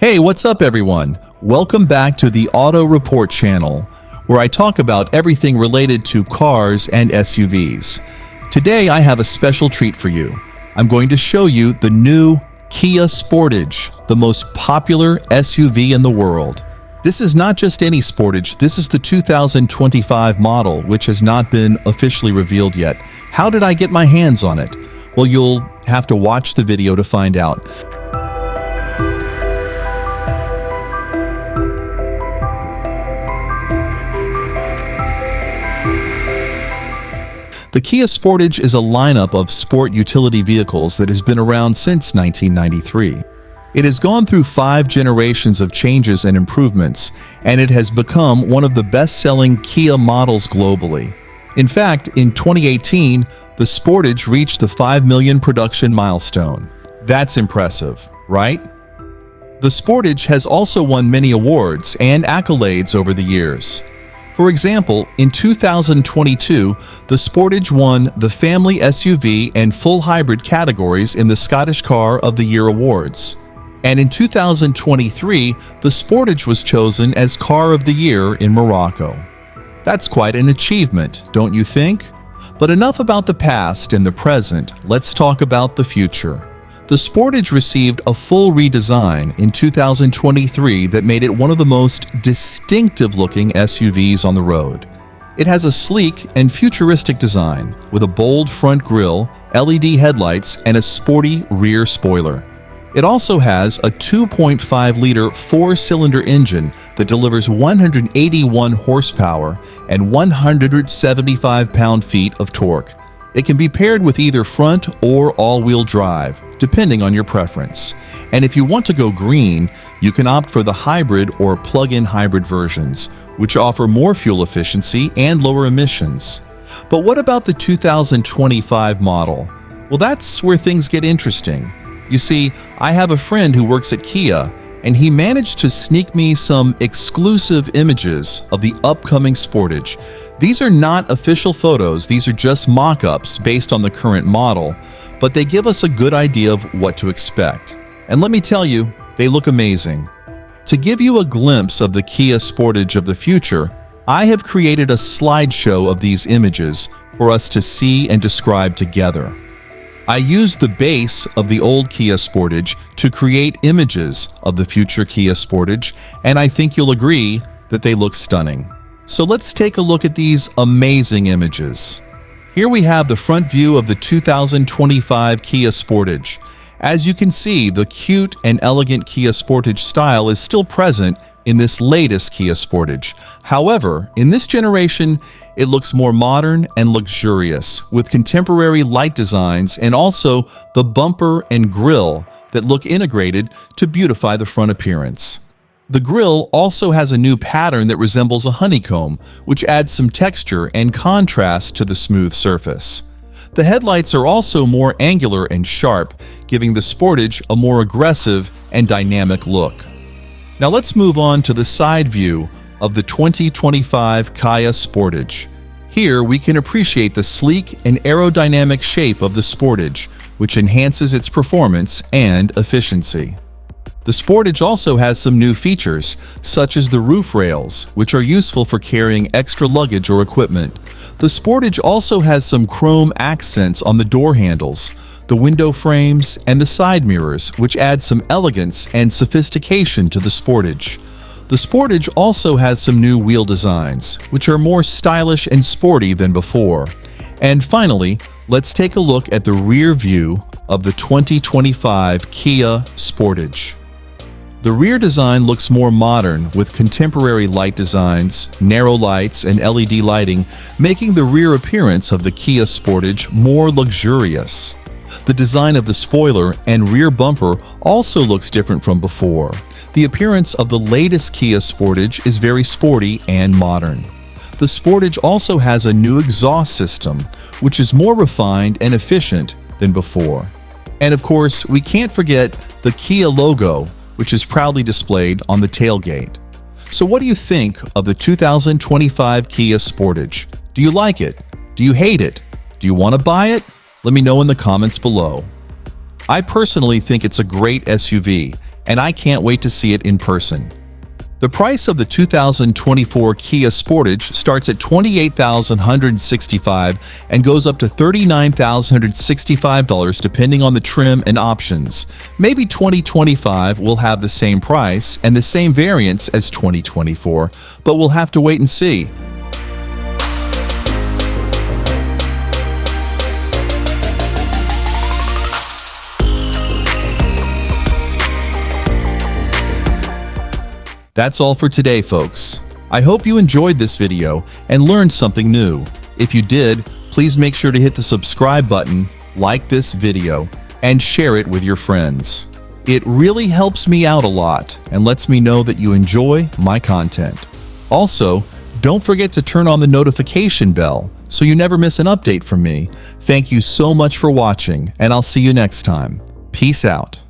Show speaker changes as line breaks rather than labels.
Hey, what's up everyone? Welcome back to the TheAutoReport channel, where I talk about everything related to cars and SUVs. Today I have a special treat for you. I'm going to show you the new Kia Sportage, the most popular SUV in the world. This is not just any Sportage, this is the 2025 model, which has not been officially revealed yet. How did I get my hands on it? Well, you'll have to watch the video to find out. The Kia Sportage is a lineup of sport utility vehicles that has been around since 1993. It has gone through 5 generations of changes and improvements, and it has become one of the best-selling Kia models globally. In fact, in 2018, the Sportage reached the 5 million production milestone. That's impressive, right? The Sportage has also won many awards and accolades over the years. For example, in 2022, the Sportage won the Family SUV and Full Hybrid categories in the Scottish Car of the Year Awards. And in 2023, the Sportage was chosen as Car of the Year in Morocco. That's quite an achievement, don't you think? But enough about the past and the present, let's talk about the future. The Sportage received a full redesign in 2023 that made it one of the most distinctive-looking SUVs on the road. It has a sleek and futuristic design with a bold front grille, LED headlights, and a sporty rear spoiler. It also has a 2.5-liter 4-cylinder engine that delivers 181 horsepower and 175 pound-feet of torque. It can be paired with either front or all-wheel drive, depending on your preference. And if you want to go green, you can opt for the hybrid or plug-in hybrid versions, which offer more fuel efficiency and lower emissions. But what about the 2025 model? Well, that's where things get interesting. You see, I have a friend who works at Kia, and he managed to sneak me some exclusive images of the upcoming Sportage. These are not official photos, these are just mock-ups based on the current model, but they give us a good idea of what to expect. And let me tell you, they look amazing. To give you a glimpse of the Kia Sportage of the future, I have created a slideshow of these images for us to see and describe together. I used the base of the old Kia Sportage to create images of the future Kia Sportage, and I think you'll agree that they look stunning. So let's take a look at these amazing images. Here we have the front view of the 2025 Kia Sportage. As you can see, the cute and elegant Kia Sportage style is still present in this latest Kia Sportage. However, in this generation, it looks more modern and luxurious, with contemporary light designs and also the bumper and grille that look integrated to beautify the front appearance. The grille also has a new pattern that resembles a honeycomb, which adds some texture and contrast to the smooth surface. The headlights are also more angular and sharp, giving the Sportage a more aggressive and dynamic look. Now let's move on to the side view of the 2025 Kia Sportage. Here we can appreciate the sleek and aerodynamic shape of the Sportage, which enhances its performance and efficiency. The Sportage also has some new features, such as the roof rails, which are useful for carrying extra luggage or equipment. The Sportage also has some chrome accents on the door handles, the window frames, and the side mirrors, which add some elegance and sophistication to the Sportage. The Sportage also has some new wheel designs, which are more stylish and sporty than before. And finally, let's take a look at the rear view of the 2025 Kia Sportage. The rear design looks more modern with contemporary light designs, narrow lights, and LED lighting, making the rear appearance of the Kia Sportage more luxurious. The design of the spoiler and rear bumper also looks different from before. The appearance of the latest Kia Sportage is very sporty and modern. The Sportage also has a new exhaust system, which is more refined and efficient than before. And of course, we can't forget the Kia logo, which is proudly displayed on the tailgate. So what do you think of the 2025 Kia Sportage? Do you like it? Do you hate it? Do you want to buy it? Let me know in the comments below. I personally think it's a great SUV, and I can't wait to see it in person. The price of the 2024 Kia Sportage starts at $28,165 and goes up to $39,165 depending on the trim and options. Maybe 2025 will have the same price and the same variants as 2024, but we'll have to wait and see. That's all for today, folks. I hope you enjoyed this video and learned something new. If you did, please make sure to hit the subscribe button, like this video, and share it with your friends. It really helps me out a lot and lets me know that you enjoy my content. Also, don't forget to turn on the notification bell so you never miss an update from me. Thank you so much for watching, and I'll see you next time. Peace out.